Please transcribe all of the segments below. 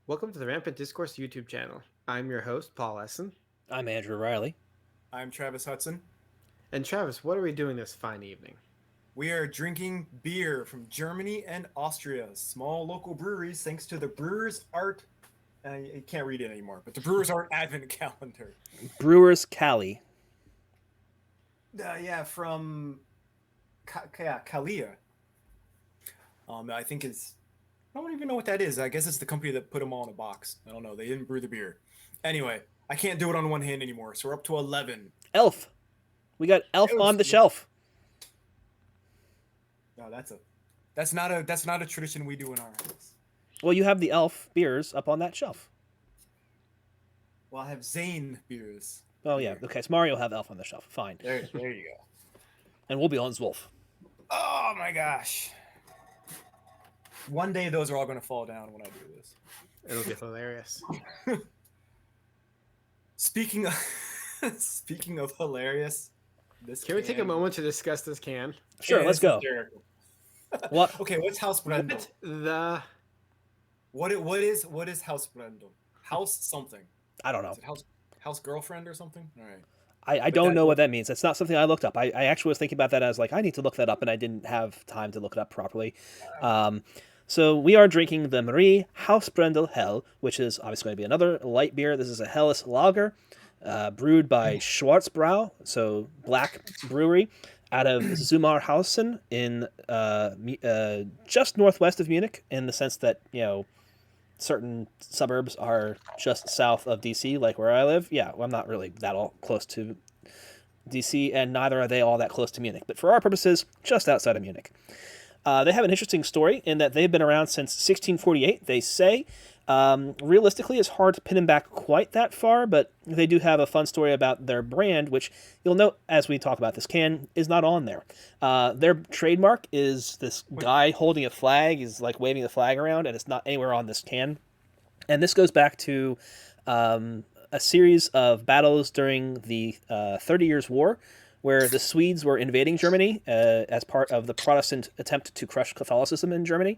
Welcome to the Rampant Discourse YouTube channel. I'm your host, Paul Essen. I'm Andrew Riley. I'm Travis Hudson. And Travis, what are we doing this fine evening? We are drinking beer from Germany and Austria, small local breweries, thanks to the Brewers Art. I can't read it anymore, but the Brewers Art Advent Calendar. Brewers Cali. Yeah, from Kalia. I think it's. I don't even know what that is. I guess it's the company that put them all in a box. I don't know. They didn't brew the beer. Anyway, I can't do it on one hand anymore, so we're up to 11. Elf. We got Elf on the shelf. No, that's not a tradition we do in our house. Well, you have the Elf beers up on that shelf. Well, I have Zane beers. Oh yeah, okay. So Mario will have Elf on the shelf. Fine. There you go. And we'll be on Zwolf. Oh my gosh. One day those are all going to fall down when I do this. It'll be hilarious. Speaking of hilarious, Can we take a moment to discuss this can? Sure, let's go. What? Okay, what's Hausbrendel? What is Hausbrendel? House something. I don't know. Is it house girlfriend or something? All right. I don't know what that means. That's not something I looked up. I actually was thinking about that as like I need to look that up, and I didn't have time to look it up properly. So we are drinking the Marie Hausbrendel Hell, which is obviously going to be another light beer. This is a Helles lager, brewed by Schwarze Bock, so black brewery, out of Zumarhausen in just northwest of Munich, in the sense that certain suburbs are just south of DC, like where I live. Yeah, well, I'm not really that all close to DC, and neither are they all that close to Munich. But for our purposes, just outside of Munich. They have an interesting story in that they've been around since 1648, they say. Realistically, it's hard to pin them back quite that far, but they do have a fun story about their brand, which you'll note as we talk about this can is not on there. Their trademark is this guy holding a flag. He's like waving the flag around, and it's not anywhere on this can. And this goes back to a series of battles during the 30 Years' War, where the Swedes were invading Germany as part of the Protestant attempt to crush Catholicism in Germany.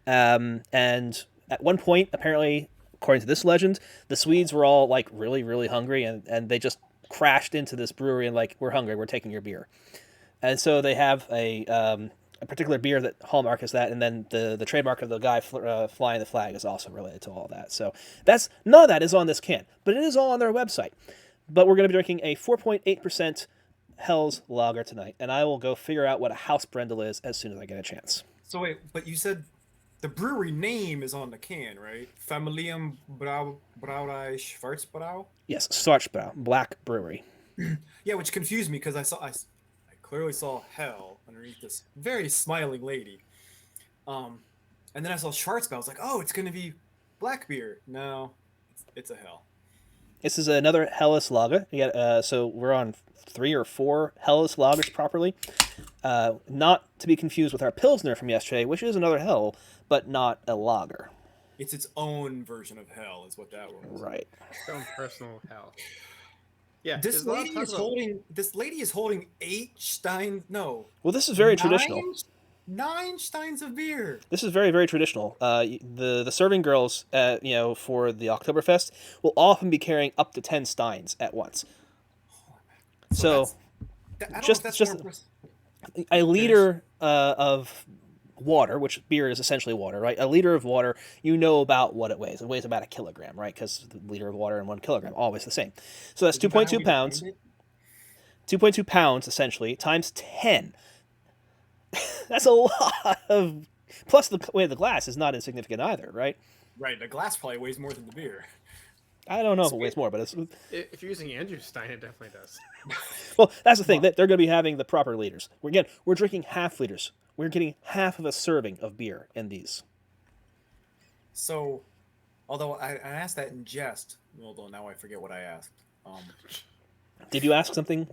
And at one point, apparently, according to this legend, the Swedes were all like really, really hungry, and they just crashed into this brewery and like, we're hungry, we're taking your beer. And so they have a particular beer that hallmark is that, and then the trademark of the guy flying the flag is also related to all that. So that's none of that is on this can, but it is all on their website. But we're going to be drinking a 4.8% Hell's lager tonight, and I will go figure out what a Hausbrendel is as soon as I get a chance. So wait, but you said the brewery name is on the can, right? Familium Brauerei Schwarzbrau? Yes, Schwarzbrau, black brewery. Yeah, which confused me because I clearly saw Hell underneath this very smiling lady. And then I saw Schwarzbrau. I was like, oh, it's going to be black beer. No, it's a Hell. This is another Helles lager. So we're on 3 or 4 Helles lagers properly. Not to be confused with our Pilsner from yesterday, which is another Hell, but not a lager. It's its own version of Hell, is what that was. Right. Its own personal hell. Yeah. This lady is holding 8 steins. No. Well, this is very traditional. 9 steins of beer. This is very, very traditional. The serving girls, for the Oktoberfest will often be carrying up to 10 steins at once. So just a liter of water, which beer is essentially water, right? A liter of water, you know about what it weighs. It weighs about a kilogram, right? Because the liter of water and 1 kilogram, always the same. So that's 2.2 pounds. 2.2 pounds, essentially, times 10. That's a lot of... Plus, the weight of the glass is not insignificant either, right? Right, the glass probably weighs more than the beer. I don't know if it weighs more, but it's... If you're using Andrew's stein, it definitely does. Well, that's the thing. They're going to be having the proper liters. We're drinking half liters. We're getting half of a serving of beer in these. So, although I asked that in jest, although now I forget what I asked. Did you ask something?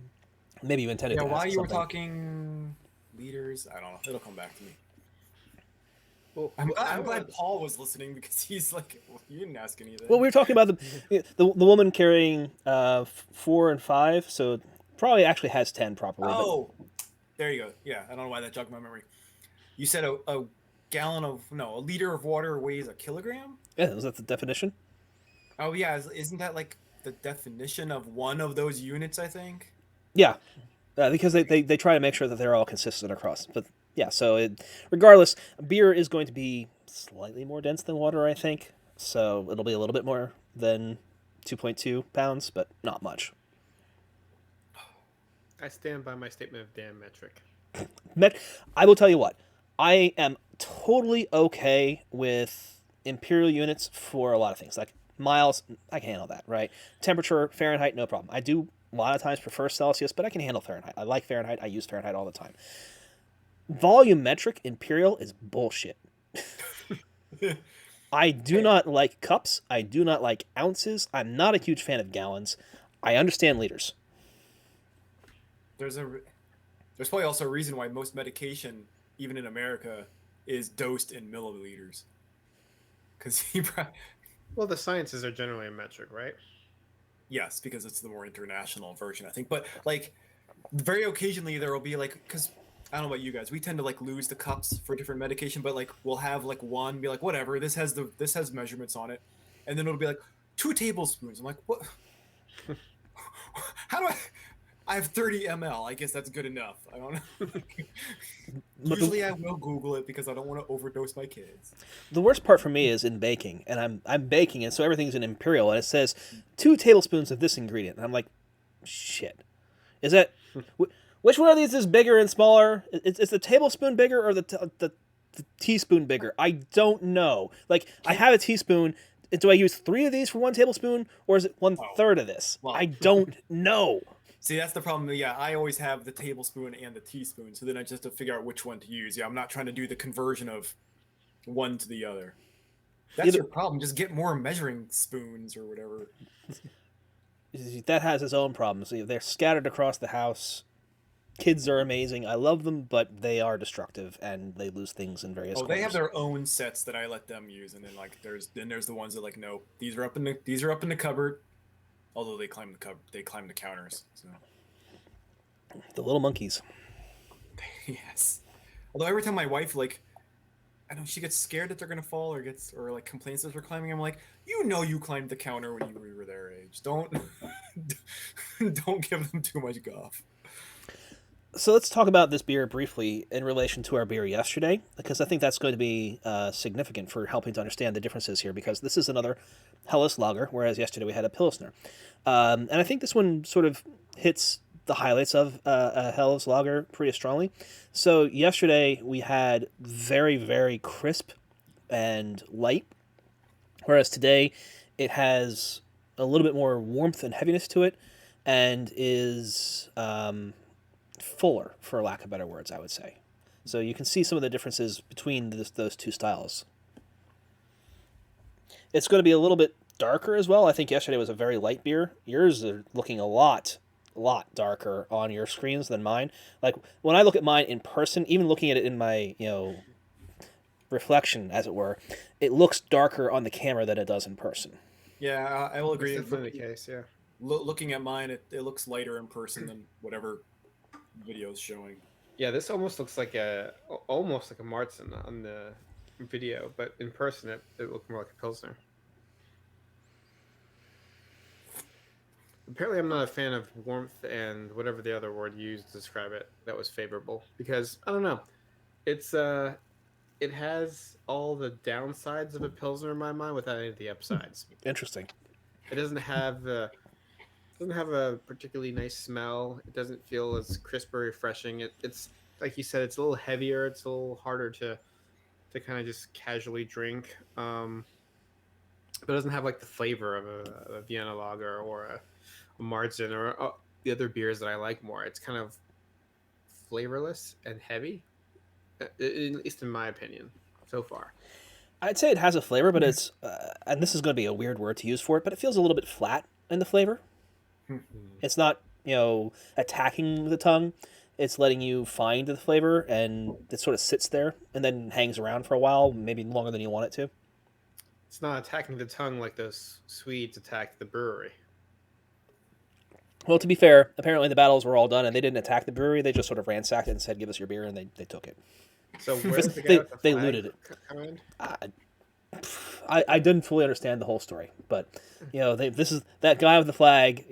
Maybe you intended to ask while you were something. talking liters, I don't know. It'll come back to me. Well, I'm glad Paul was listening because he's like, well, you didn't ask anything. Well, we were talking about the woman carrying 4 and 5, so probably actually has 10 properly. Oh, there you go. Yeah, I don't know why that jogged my memory. You said a liter of water weighs a kilogram? Yeah, is that the definition? Oh yeah, isn't that like the definition of one of those units? I think. Yeah, because they try to make sure that they're all consistent across. But yeah, so regardless, beer is going to be slightly more dense than water, I think. So it'll be a little bit more than 2.2 pounds, but not much. I stand by my statement of damn metric. I will tell you what, I am totally okay with imperial units for a lot of things. Like miles, I can handle that, right? Temperature, Fahrenheit, no problem. I do a lot of times prefer Celsius, but I can handle Fahrenheit. I like Fahrenheit. I use Fahrenheit all the time. Volumetric imperial is bullshit. I do not like cups. I do not like ounces. I'm not a huge fan of gallons. I understand liters. There's probably also a reason why most medication, even in America, is dosed in milliliters. Because Well, the sciences are generally a metric, right? yes, because it's the more international version, I think. But like, very occasionally there will be like, because I don't know about you guys, we tend to like lose the cups for different medication, but like we'll have like one be like whatever, this has measurements on it, and then it'll be like 2 tablespoons. I'm like, what? How do I have 30 ml. I guess that's good enough. I don't know. Usually I will Google it because I don't want to overdose my kids. The worst part for me is in baking, and I'm baking, and so everything's in imperial, and it says 2 tablespoons of this ingredient, and I'm like, shit. Is that which one of these is bigger and smaller? Is the tablespoon bigger or the teaspoon bigger? I don't know. Like, I have a teaspoon. Do I use 3 of these for 1 tablespoon, or is it 1/3 of this? Well. I don't know. See, that's the problem. Yeah, I always have the tablespoon and the teaspoon, so then I just have to figure out which one to use. Yeah, I'm not trying to do the conversion of one to the other. That's your problem. Just get more measuring spoons or whatever. That has its own problems. They're scattered across the house. Kids are amazing. I love them, but they are destructive, and they lose things in various corners. They have their own sets that I let them use, and then like there's the ones that like, no, these are up in the cupboard. Although they climb the counters. So. The little monkeys. Yes. Although every time my wife I know she gets scared that they're gonna fall or like complains that they're climbing, I'm like, you climbed the counter when you were their age. Don't give them too much guff. So let's talk about this beer briefly in relation to our beer yesterday, because I think that's going to be significant for helping to understand the differences here, because this is another Helles lager, whereas yesterday we had a Pilsner. And I think this one sort of hits the highlights of a Helles lager pretty strongly. So yesterday we had very, very crisp and light, whereas today it has a little bit more warmth and heaviness to it, and is fuller, for lack of better words, I would say. So you can see some of the differences between those two styles. It's going to be a little bit darker as well. I think yesterday was a very light beer. Yours are looking a lot darker on your screens than mine. Like, when I look at mine in person, even looking at it in my, reflection, as it were, it looks darker on the camera than it does in person. Yeah, I will agree. That's definitely the case, yeah. Looking at mine, it looks lighter in person than whatever video's showing. Yeah, this almost looks like a Marzen on the video, but in person it looked more like a Pilsner. Apparently I'm not a fan of warmth and whatever the other word you used to describe it that was favorable, because I don't know, it has all the downsides of a Pilsner in my mind without any of the upsides. Interesting. It doesn't have a particularly nice smell. It doesn't feel as crisp or refreshing. It's like you said, it's a little heavier. It's a little harder to kind of just casually drink. But it doesn't have like the flavor of a Vienna Lager or a Marzen or the other beers that I like more. It's kind of flavorless and heavy, at least in my opinion, so far. I'd say it has a flavor, but it's, and this is going to be a weird word to use for it, but it feels a little bit flat in the flavor. It's not, attacking the tongue. It's letting you find the flavor, and it sort of sits there and then hangs around for a while, maybe longer than you want it to. It's not attacking the tongue like those Swedes attacked the brewery. Well, to be fair, apparently the battles were all done, and they didn't attack the brewery. They just sort of ransacked it and said, "Give us your beer," and they took it. So where's the guy with the they flag looted it. come in? I didn't fully understand the whole story, but this is that guy with the flag.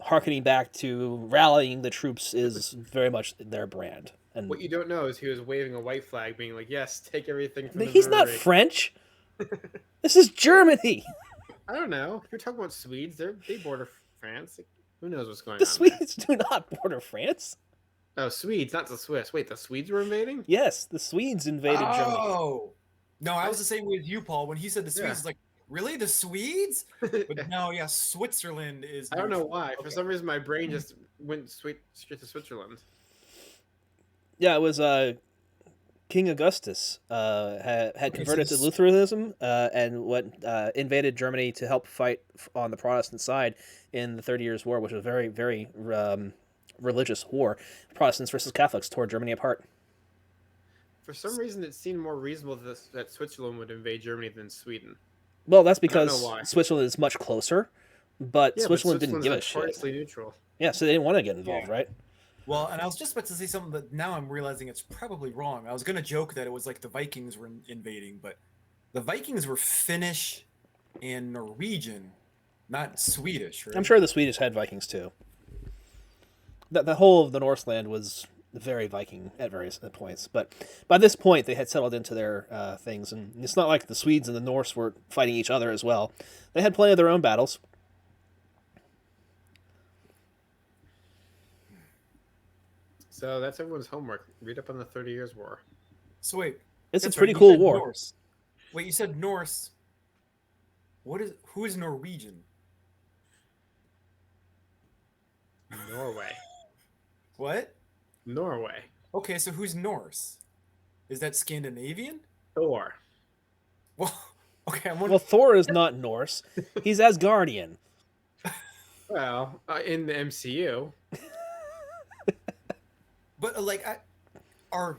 Harkening back to rallying the troops is very much their brand. And What you don't know is he was waving a white flag, being like, "Yes, take everything from the he's not brewery." French. This is Germany. I don't know. If you're talking about Swedes, they border France. Like, who knows what's going The on there? Swedes do not border France. Oh, Swedes, not the Swiss. Wait, the Swedes were invading? Yes, the Swedes invaded Germany. Oh, no, I was the same way as you, Paul. When he said the Swedes, Yeah. it's like, really, the Swedes? But no, yeah, Switzerland is. I don't know neutral. why. For Okay. some reason, my brain just went straight to Switzerland. Yeah, it was King Augustus had converted to so Lutheranism and invaded Germany to help fight on the Protestant side in the 30 Years' War, which was a very, very religious war. Protestants versus Catholics tore Germany apart. For some reason, it seemed more reasonable that Switzerland would invade Germany than Sweden. Well, that's I don't know because why. Switzerland is much closer, but Yeah, Switzerland but didn't give a shit. notoriously neutral. Yeah, so they didn't want to get involved, right? Well, and I was just about to say something that now I'm realizing it's probably wrong. I was going to joke that it was like the Vikings were invading, but the Vikings were Finnish and Norwegian, not Swedish, right? I'm sure the Swedish had Vikings too. The whole of the Northland was very Viking at various points, but by this point they had settled into their things, and it's not like the Swedes and the Norse were fighting each other as well. They had plenty of their own battles. So that's everyone's homework. Read up on the 30 Years' War. So wait, It's a that's pretty right, you cool said war. Norse. Wait, you said Norse. Who is Norwegian? Norway. What? Norway. Okay, so who's Norse? Is that Scandinavian? Thor. Well, okay, I'm Well, wondering. Thor is not Norse. He's Asgardian. Well, in the MCU. But are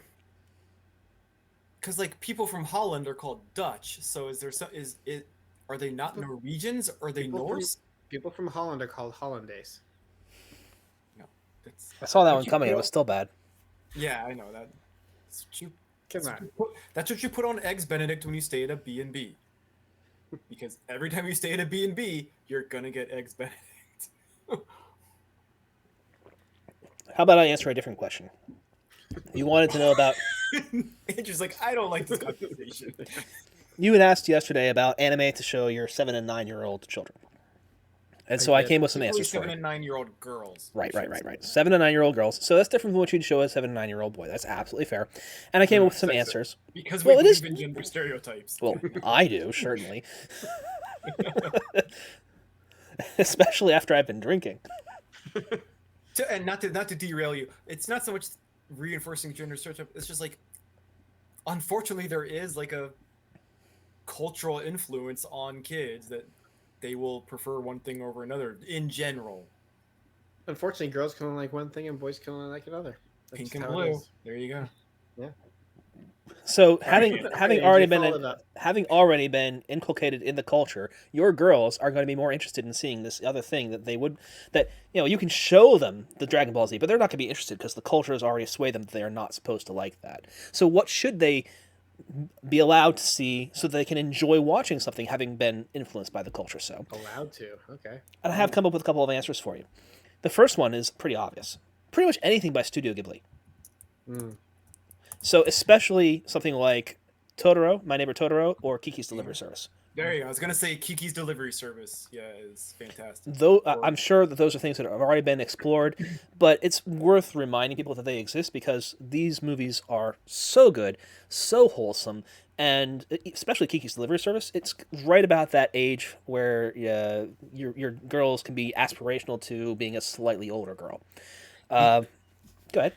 because like people from Holland are called Dutch. So is there some is it? Are they not Norwegians? Are they People from- Norse? People from Holland are called Hollandaise. No, that's I saw that But one you coming. It know- was still bad. yeah, I know that. That's what you, Come that's what on. you put, that's what you put on eggs Benedict when you stay at a B&B. Because every time you stay at a B&B, you're gonna get eggs Benedict. How about I answer a different question? You wanted to know about. Andrew's like, I don't like this conversation. You had asked yesterday about anime to show your 7 and 9-year-old children, and so I did. came with some Particularly answers for 7 you. and 9-year-old girls. Right. 7 and 9-year-old girls. So that's different from what you'd show a 7 and 9-year-old boy. That's absolutely fair. And I came up with some Sexist. answers. Because we Well, it believe is- in gender stereotypes. Well, I do, certainly. Especially after I've been drinking. And not to derail you, it's not so much reinforcing gender stereotype. It's just like, unfortunately, there is like a cultural influence on kids that they will prefer one thing over another in general. Unfortunately, girls can only like one thing and boys can only like another. That's Pink just and how it blue. is. There you go. So having Hey, already follow that. having already been inculcated in the culture, your girls are going to be more interested in seeing this other thing that you can show them the Dragon Ball Z, but they're not going to be interested because the culture has already swayed them that they are not supposed to like that. So what should they be allowed to see so that they can enjoy watching something having been influenced by the culture? So, Allowed to. Okay. and I have come up with a couple of answers for you. The first one is pretty obvious. Pretty much anything by Studio Ghibli. Mm. So especially something like Totoro, My Neighbor Totoro, or Kiki's Delivery Service. There you go. I was gonna say Kiki's Delivery Service. Yeah, is fantastic. Though I'm sure that those are things that have already been explored, but it's worth reminding people that they exist because these movies are so good, so wholesome, and especially Kiki's Delivery Service. It's right about that age where your girls can be aspirational to being a slightly older girl. Go ahead.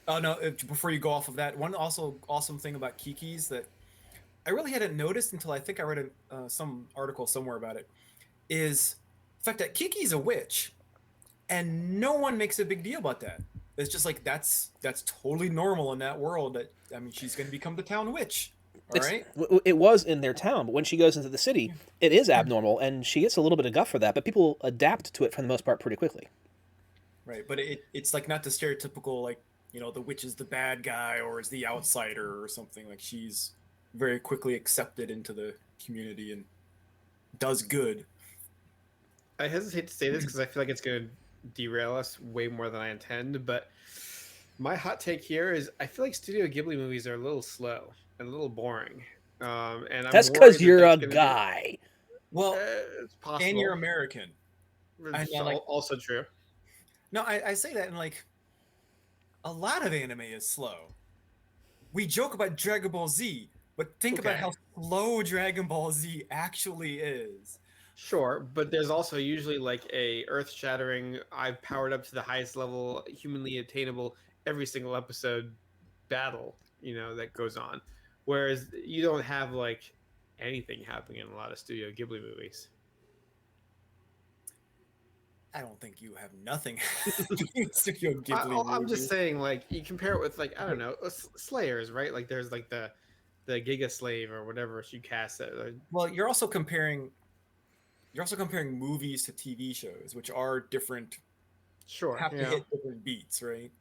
Oh no! Before you go off of that, one also awesome thing about Kiki's that I really hadn't noticed until I think I read some article somewhere about it is the fact that Kiki's a witch, and no one makes a big deal about that. It's just like that's totally normal in that world. That I mean, she's going to become the town witch. All right. It was in their town, but when she goes into the city, it is abnormal, and she gets a little bit of guff for that. But people adapt to it for the most part pretty quickly. Right, but it's like not the stereotypical like the witch is the bad guy or is the outsider or something. Like she's very quickly accepted into the community and does good. I hesitate to say this because I feel like it's going to derail us way more than I intend, but my hot take here is I feel like Studio Ghibli movies are a little slow and a little boring. And I'm That's because worried that you're that's a going to be. guy. Well, It's possible. and you're American. It's also true. No, I say that, and like a lot of anime is slow. We joke about Dragon Ball Z, but think about how slow Dragon Ball Z actually is. Sure, but there's also usually like a earth-shattering, I've powered up to the highest level humanly attainable every single episode battle, that goes on. Whereas you don't have like anything happening in a lot of Studio Ghibli movies. I don't think you have nothing in Studio Ghibli I'm movies. just saying, like, you compare it with, like, I don't know, Slayers, right? Like, there's like the Giga Slave or whatever she cast it. Well, you're also comparing movies to TV shows, which are different. Sure, Have to hit different beats, right?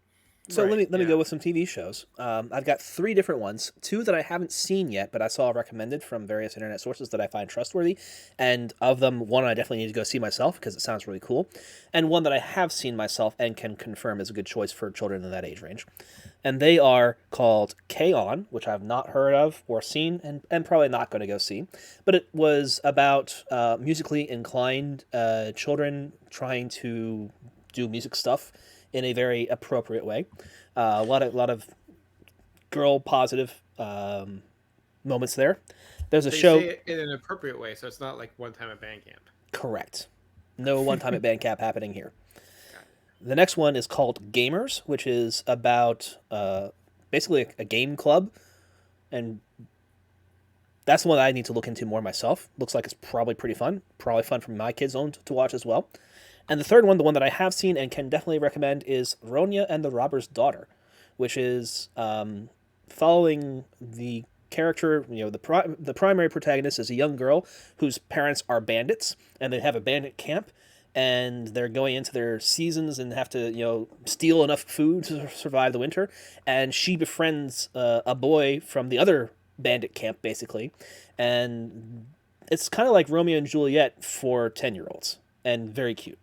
So let me go with some TV shows. I've got 3 different ones, 2 that I haven't seen yet, but I saw recommended from various internet sources that I find trustworthy. And of them, one I definitely need to go see myself because it sounds really cool, and one that I have seen myself and can confirm is a good choice for children in that age range. And they are called K-On!, which I've not heard of or seen, and probably not going to go see. But it was about musically inclined children trying to do music stuff in a very appropriate way. A lot of girl positive moments there. There's a show. Say it in an appropriate way, so it's not like one time at band camp. Correct. No one time at band camp happening here. The next one is called Gamers, which is about basically a game club, and that's the one that I need to look into more myself. Looks like it's probably pretty fun. Probably fun for my kids' own to watch as well. And the third one, the one that I have seen and can definitely recommend, is Ronia and the Robber's Daughter, which is following the character. The primary protagonist is a young girl whose parents are bandits, and they have a bandit camp, and they're going into their seasons and have to steal enough food to survive the winter. And she befriends a boy from the other bandit camp, basically, and it's kind of like Romeo and Juliet for 10-year-olds, and very cute.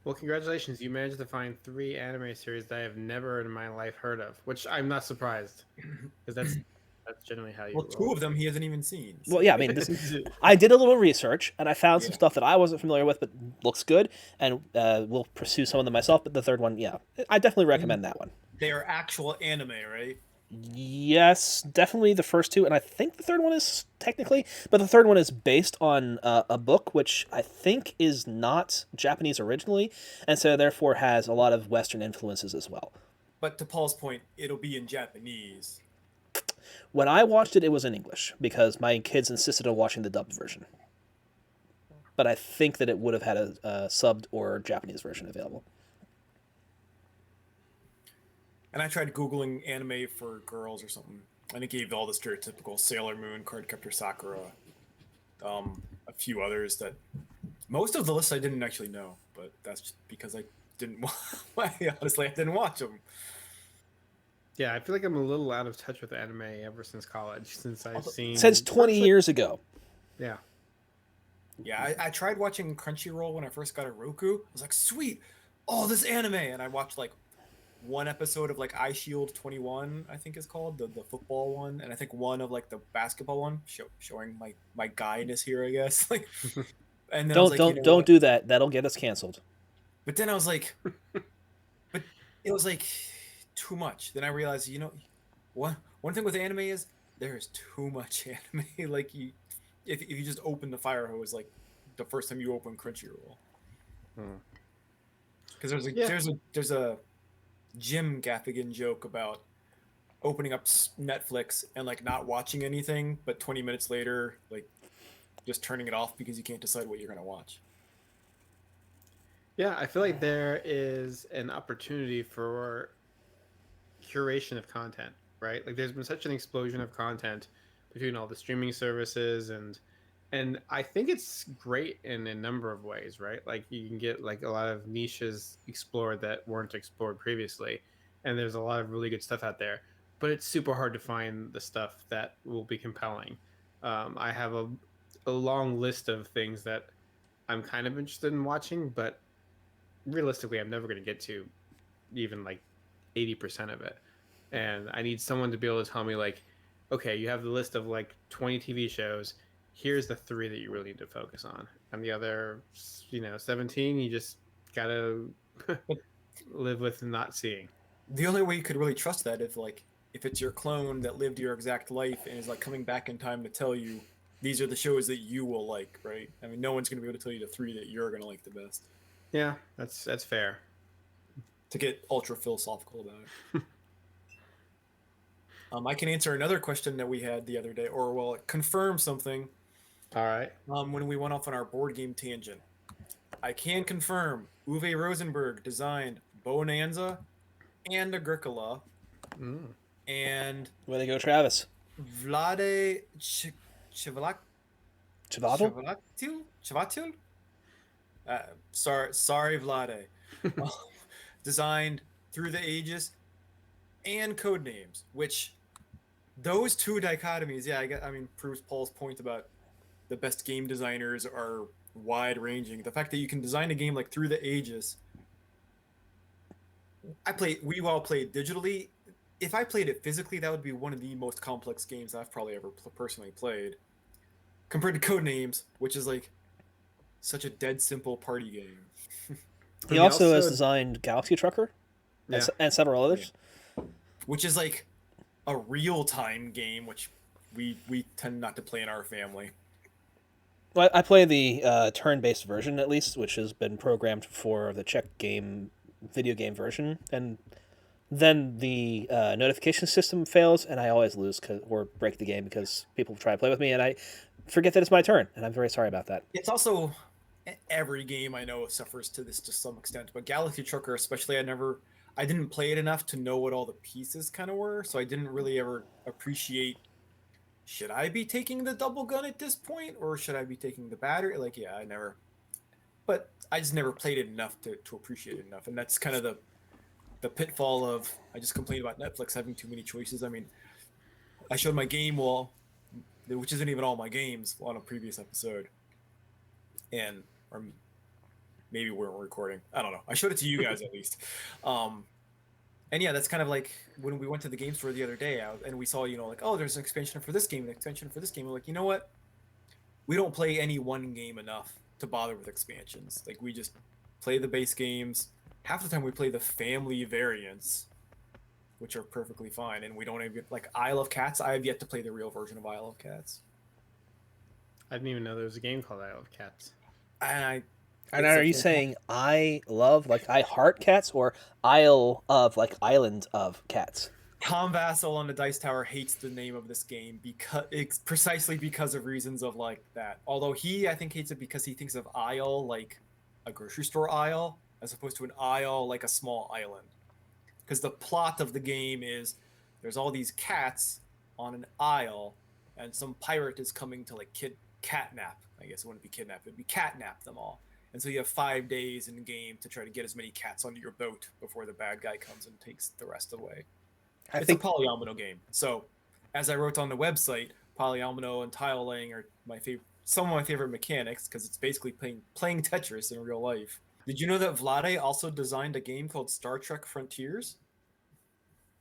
Well, congratulations. You managed to find 3 anime series that I have never in my life heard of, which I'm not surprised, because that's generally how you Well, 2 of them he hasn't even seen. So. Well, yeah, I mean, I did a little research, and I found some stuff that I wasn't familiar with, but looks good, and will pursue some of them myself, but the third one, yeah, I definitely recommend that one. They are actual anime, right? Yes, definitely the first 2, and I think the third one is technically, but the third one is based on a book, which I think is not Japanese originally, and so therefore has a lot of Western influences as well. But to Paul's point, it'll be in Japanese. When I watched it, it was in English, because my kids insisted on watching the dubbed version. But I think that it would have had a subbed or Japanese version available. And I tried Googling anime for girls or something, and it gave all the stereotypical Sailor Moon, Cardcaptor Sakura, a few others that most of the lists I didn't actually know, but that's just because I didn't. Honestly, I didn't watch them. Yeah, I feel like I'm a little out of touch with anime ever since college, since 20 years ago. Yeah. Yeah, I tried watching Crunchyroll when I first got a Roku. I was like, sweet, oh, this anime, and I watched like one episode of like Eye Shield 21, I think is called, the football one, and I think one of like the basketball one, showing my guyness here, I guess. Like, and then don't do that. That'll get us canceled. But then I was like, but it was like too much. Then I realized, one thing with anime is there is too much anime. Like if you just open the fire hose like the first time you open Crunchyroll, because there's a Jim Gaffigan joke about opening up Netflix and like not watching anything, but 20 minutes later, like just turning it off because you can't decide what you're gonna watch. Yeah, I feel like there is an opportunity for curation of content, right? Like there's been such an explosion of content between all the streaming services, and I think it's great in a number of ways, right? Like you can get like a lot of niches explored that weren't explored previously, and there's a lot of really good stuff out there. but it's super hard to find the stuff that will be compelling. I have a long list of things that I'm kind of interested in watching, but realistically, I'm never going to get to even like 80% of it. And I need someone to be able to tell me, like, okay, you have the list of like 20 TV shows. Here's the 3 that you really need to focus on. And the other, 17, you just got to live with not seeing. The only way you could really trust that if it's your clone that lived your exact life and is like coming back in time to tell you these are the shows that you will like, right? I mean, no one's going to be able to tell you the 3 that you're going to like the best. Yeah, that's fair. To get ultra philosophical about it. I can answer another question that we had the other day, or well, confirm something. All right. When we went off on our board game tangent, I can confirm Uwe Rosenberg designed Bonanza and Agricola, and Way to go, Travis. Vlade Chavatil? Chavatil? Sorry, Vlade. Designed Through the Ages and Codenames, which those two dichotomies, proves Paul's point about the best game designers are wide ranging. The fact that you can design a game like Through the Ages. We all played digitally. If I played it physically, that would be one of the most complex games I've probably ever personally played. Compared to Codenames, which is like such a dead simple party game. He also has designed Galaxy Trucker and several others. Yeah. Which is like a real-time game, which we tend not to play in our family. Well, I play the turn-based version, at least, which has been programmed for the Czech video game version, and then the notification system fails, and I always lose or break the game because people try to play with me, and I forget that it's my turn, and I'm very sorry about that. It's also every game I know suffers to this to some extent, but Galaxy Trucker especially, I didn't play it enough to know what all the pieces kind of were, so I didn't really ever appreciate, should I be taking the double gun at this point, or should I be taking the battery? But I just never played it enough to appreciate it enough, and that's kind of the pitfall of, I just complained about Netflix having too many choices. I mean, I showed my game wall, which isn't even all my games, on a previous episode, or maybe we weren't recording. I don't know. I showed it to you guys at least. And yeah, that's kind of like when we went to the game store the other day, and we saw, oh, there's an expansion for this game, an expansion for this game. We're like, you know what? We don't play any one game enough to bother with expansions. Like, we just play the base games. Half the time we play the family variants, which are perfectly fine. And we don't even, like, Isle of Cats. I have yet to play the real version of Isle of Cats. I didn't even know there was a game called Isle of Cats. And are you saying I love, like, I heart cats, or Isle of, like, Island of Cats? Tom Vassell on the Dice Tower hates the name of this game precisely because of reasons of like that. Although I think hates it because he thinks of aisle like a grocery store aisle, as opposed to an aisle like a small island. Because the plot of the game is there's all these cats on an aisle, and some pirate is coming to like catnap. I guess it wouldn't be kidnap; it'd be catnap them all. And so you have 5 days in the game to try to get as many cats onto your boat before the bad guy comes and takes the rest away. It's a polyomino game. So, as I wrote on the website, polyomino and tile laying are some of my favorite mechanics, because it's basically playing Tetris in real life. Did you know that Vlade also designed a game called Star Trek Frontiers?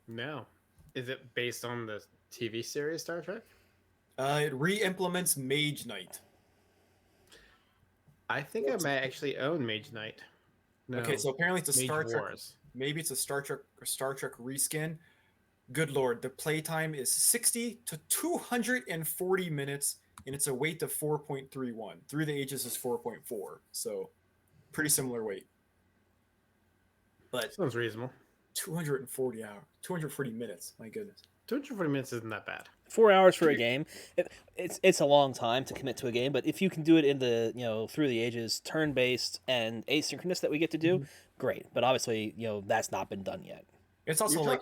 No. Is it based on the TV series Star Trek? It re-implements Mage Knight. I think I might actually own Mage Knight. No. Okay, so apparently it's a Mage Star Trek. Wars. Maybe it's a Star Trek reskin. Good lord, the playtime is 60 to 240 minutes, and it's a weight of 4.31. Through the Ages is 4.4, so pretty similar weight. But sounds reasonable. 240 minutes. My goodness. 240 minutes isn't that bad. 4 hours for a game. It's a long time to commit to a game, but if you can do it in the Through the Ages turn-based and asynchronous that we get to do, great. But obviously, that's not been done yet. It's also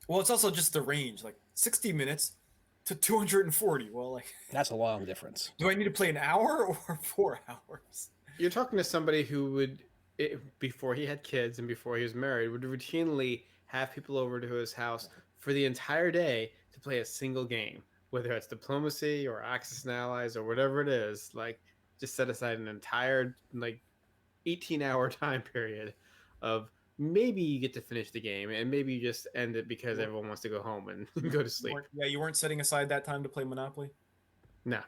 it's also just the range, like 60 minutes to 240. Well, like, that's a long difference. Do I need to play an hour or 4 hours? You're talking to somebody who would, before he had kids and before he was married, would routinely have people over to his house for the entire day to play a single game, whether it's diplomacy or Axis and Allies or whatever it is. Like, just set aside an entire like 18-hour time period of maybe you get to finish the game and maybe you just end it because everyone wants to go home and go to sleep. You weren't setting aside that time to play Monopoly? No,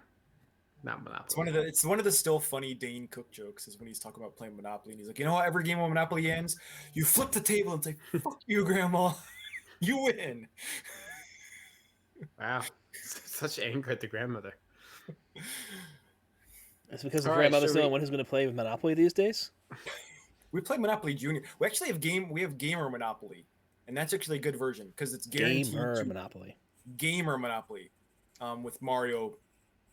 not Monopoly. It's one of the still funny Dane Cook jokes is when he's talking about playing Monopoly and he's like, you know how every game of Monopoly ends? You flip the table and say, fuck you, Grandma. You win. Wow. Such anger at the grandmother. It's because the All right, grandmother's so the only one who's going to play with Monopoly these days. We play Monopoly Junior. We actually have Gamer Monopoly, and that's actually a good version because it's guaranteed Gamer Monopoly. Gamer Monopoly, with Mario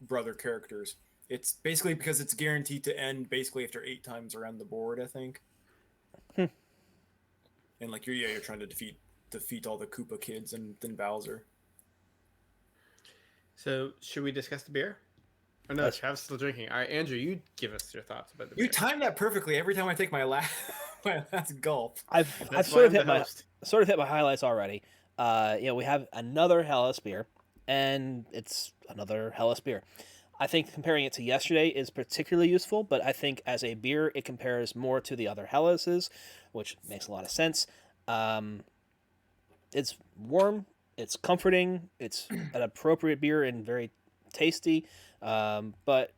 brother characters. It's basically because it's guaranteed to end basically after 8 times around the board, I think. And like you're trying to defeat all the Koopa kids and then Bowser. So should we discuss the beer? Oh no, Chav's still drinking. All right, Andrew, you give us your thoughts about the beer. You timed that perfectly every time I take my last gulp. I've sort of hit my highlights already. We have another Helles beer, and it's another Helles beer. I think comparing it to yesterday is particularly useful, but I think as a beer, it compares more to the other Helleses, which makes a lot of sense. It's warm, it's comforting, it's an appropriate beer and very tasty. But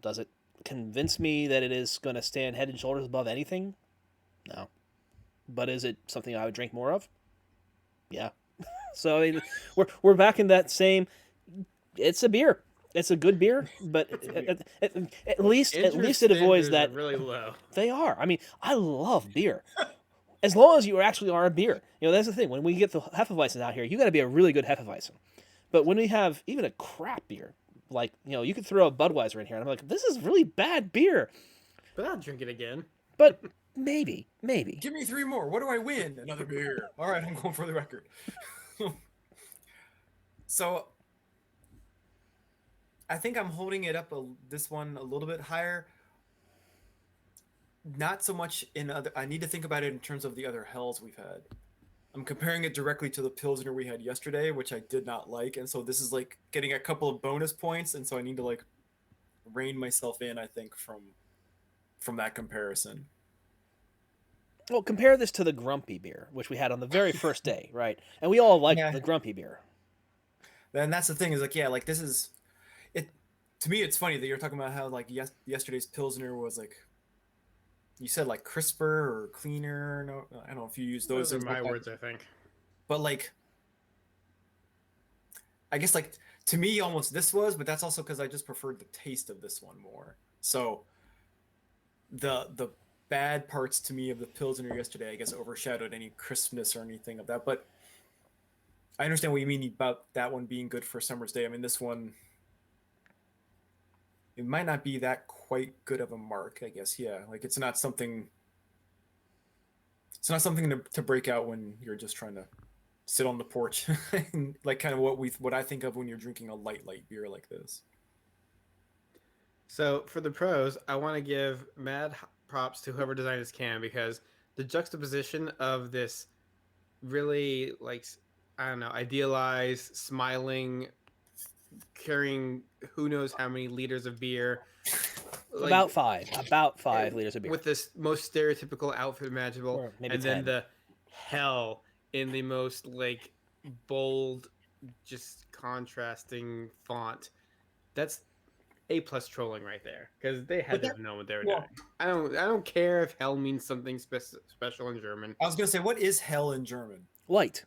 does it convince me that it is going to stand head and shoulders above anything? No. But is it something I would drink more of? Yeah. So I mean, we're back in that same. It's a beer. It's a good beer, but at least it avoids that. Really low. They are. I mean, I love beer. As long as you actually are a beer, that's the thing. When we get the Hefeweizen out here, you got to be a really good Hefeweizen. But when we have even a crap beer, like, you could throw a Budweiser in here, and I'm like, this is really bad beer. But I'll drink it again. But maybe. Give me 3 more. What do I win? Another beer. All right, I'm going for the record. So, I think I'm holding it up this one a little bit higher. Not so much I need to think about it in terms of the other Hells we've had. I'm comparing it directly to the Pilsner we had yesterday, which I did not like. And so this is like getting a couple of bonus points. And so I need to like rein myself in, I think, from that comparison. Well, compare this to the Grumpy beer, which we had on the very first day, right? And we all liked the Grumpy beer. Then that's the thing is like, this is it. To me, it's funny that you're talking about how like yesterday's Pilsner was like, you said like crisper or cleaner. No, I don't know if you use those. Those are my words, I think. But like, I guess like to me, almost this was, but that's also because I just preferred the taste of this one more. So the bad parts to me of the Pilsner yesterday, I guess, overshadowed any crispness or anything of that. But I understand what you mean about that one being good for summer's day. I mean, this one, it might not be that quite good of a mark, I guess. Yeah, like it's not something to break out when you're just trying to sit on the porch, like kind of what I think of when you're drinking a light beer like this. So for the pros, I want to give mad props to whoever designed this can, because the juxtaposition of this really, like, I don't know, idealized, smiling, carrying who knows how many liters of beer. Like, about five liters of beer. With this most stereotypical outfit imaginable. Or maybe and 10. Then the hell in the most, like, bold, just contrasting font. That's A+ trolling right there, because they had to have known what they were doing. I don't care if hell means something special in German. I was gonna say, what is hell in German? Light.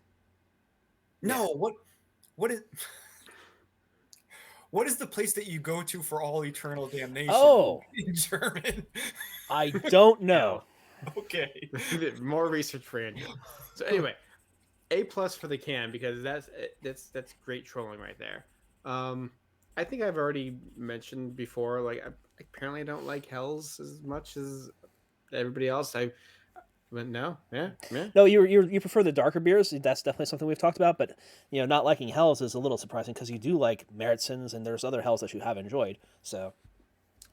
No, what is what is the place that you go to for all eternal damnation? Oh, in German. I don't know. Okay. More research for Andrew. So anyway, A+ for the can, because that's great trolling right there. I think I've already mentioned before, like, apparently I don't like Hells as much as everybody else. But no, yeah. No, you prefer the darker beers. That's definitely something we've talked about. But not liking Hells is a little surprising, because you do like Märzen's, and there's other Hells that you have enjoyed. So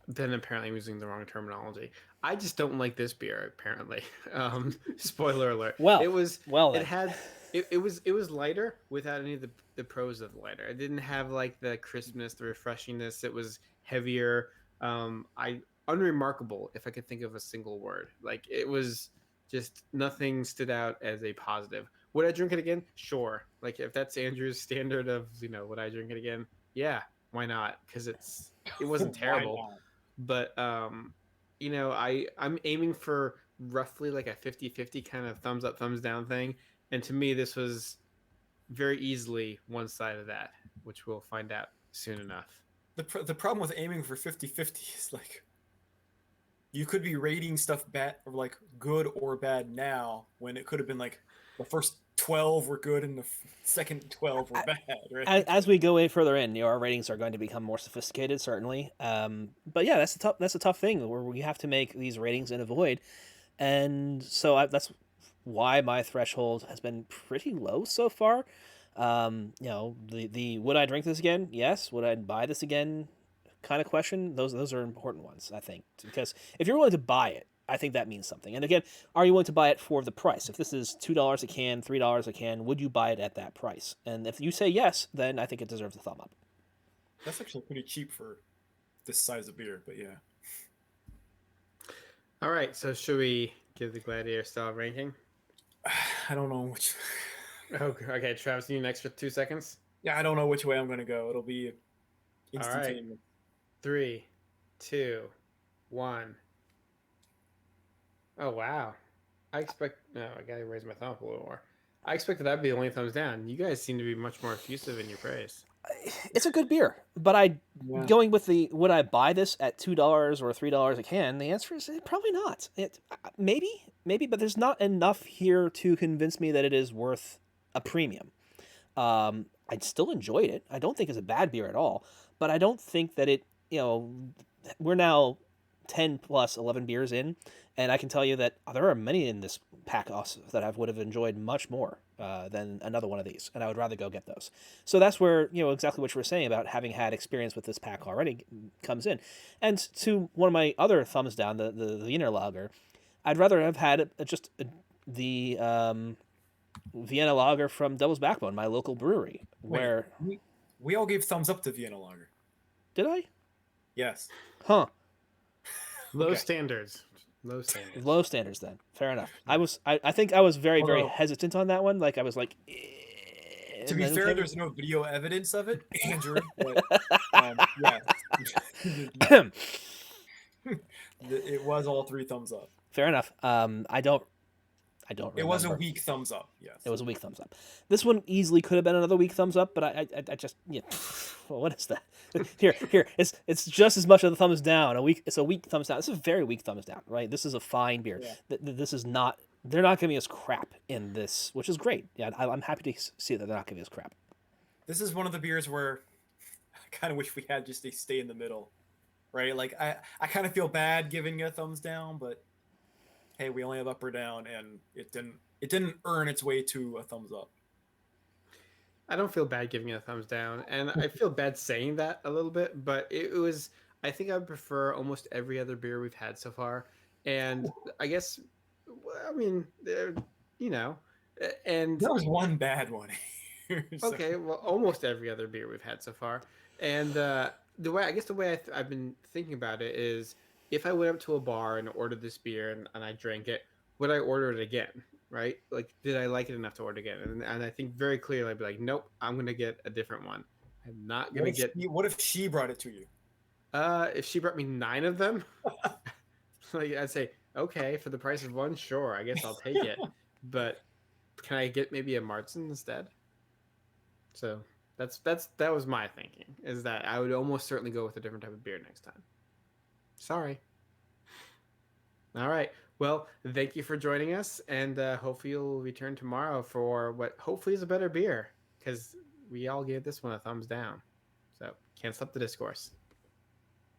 then apparently I'm using the wrong terminology. I just don't like this beer. Apparently, spoiler alert. Well, it was. Well, it had it was lighter without any of the pros of the lighter. It didn't have like the crispness, the refreshingness. It was heavier. I unremarkable, if I could think of a single word. Like it was just nothing stood out as a positive. Would I drink it again? Sure. Like if that's Andrew's standard of would I drink it again? Yeah, why not? Because it wasn't Why terrible, not? but I'm aiming for roughly like a 50-50 kind of thumbs up thumbs down thing, and to me this was very easily one side of that, which we'll find out soon enough. The problem with aiming for 50-50 is like you could be rating stuff bad or like good or bad now when it could have been like the first 12 were good and the second 12 were bad, right? As we go way further in, our ratings are going to become more sophisticated, certainly. But yeah, that's a tough thing where we have to make these ratings in a void, and so that's why my threshold has been pretty low so far. The would I drink this again? Yes. Would I buy this again? Kind of question. Those are important ones, I think, because if you're willing to buy it, I think that means something. And again, are you willing to buy it for the price? If this is $2 a can, $3 a can, would you buy it at that price? And if you say yes, then I think it deserves a thumb up. That's actually pretty cheap for this size of beer, but yeah. All right, so should we give the gladiator style ranking? I don't know which. Okay, Travis, you next for 2 seconds. Yeah, I don't know which way I'm gonna go. It'll be All right. instantaneous. 3, 2, 1. Oh wow! I gotta raise my thumb up a little more. I expected that'd be the only thumbs down. You guys seem to be much more effusive in your praise. It's a good beer, but going with the would I buy this at $2 or $3 a can? The answer is probably not. Maybe, but there's not enough here to convince me that it is worth a premium. I'd still enjoyed it. I don't think it's a bad beer at all, but I don't think that it. We're now 10 plus 11 beers in, and I can tell you that there are many in this pack also that I would have enjoyed much more than another one of these, and I would rather go get those. So that's where exactly what you were saying about having had experience with this pack already comes in. And to one of my other thumbs down, the Wiener Lager, I'd rather have had the Vienna Lager from Devil's Backbone, my local brewery. Where we all gave thumbs up to Vienna Lager. did I? Yes. Huh. Low standards. Low standards. Low standards then. Fair enough. I think I was very hesitant on that one. Like I was like to be fair, there's no video evidence of it, Andrew, but yeah. It was all 3 thumbs up. Fair enough. I don't remember. It was a weak thumbs up, yes. It was a weak thumbs up. This one easily could have been another weak thumbs up, but I just what is that? Here. It's just as much of the thumbs down. It's a weak thumbs down. This is a very weak thumbs down, right? This is a fine beer. Yeah. This is not. They're not giving us crap in this, which is great. Yeah, I'm happy to see that they're not giving us crap. This is one of the beers where I kind of wish we had just a stay in the middle, right? Like I kind of feel bad giving you a thumbs down, but hey, we only have up or down, and it didn't earn its way to a thumbs up. I don't feel bad giving it a thumbs down, and I feel bad saying that a little bit, but it was. I think I would prefer almost every other beer we've had so far, and I guess, I mean, and there was one bad one. So. Okay, well, almost every other beer we've had so far, and the way I've been thinking about it is, if I went up to a bar and ordered this beer and I drank it, would I order it again? Right? Like, did I like it enough to order again? And I think very clearly I'd be like, nope, I'm going to get a different one. I'm not going to get... What if she brought it to you? If she brought me 9 of them, like, I'd say, okay, for the price of one, sure, I guess I'll take it. But can I get maybe a Märzen instead? So that was my thinking, is that I would almost certainly go with a different type of beer next time. Sorry. All right. Well, thank you for joining us, and hopefully you'll return tomorrow for what hopefully is a better beer, because we all gave this one a thumbs down. So can't stop the discourse.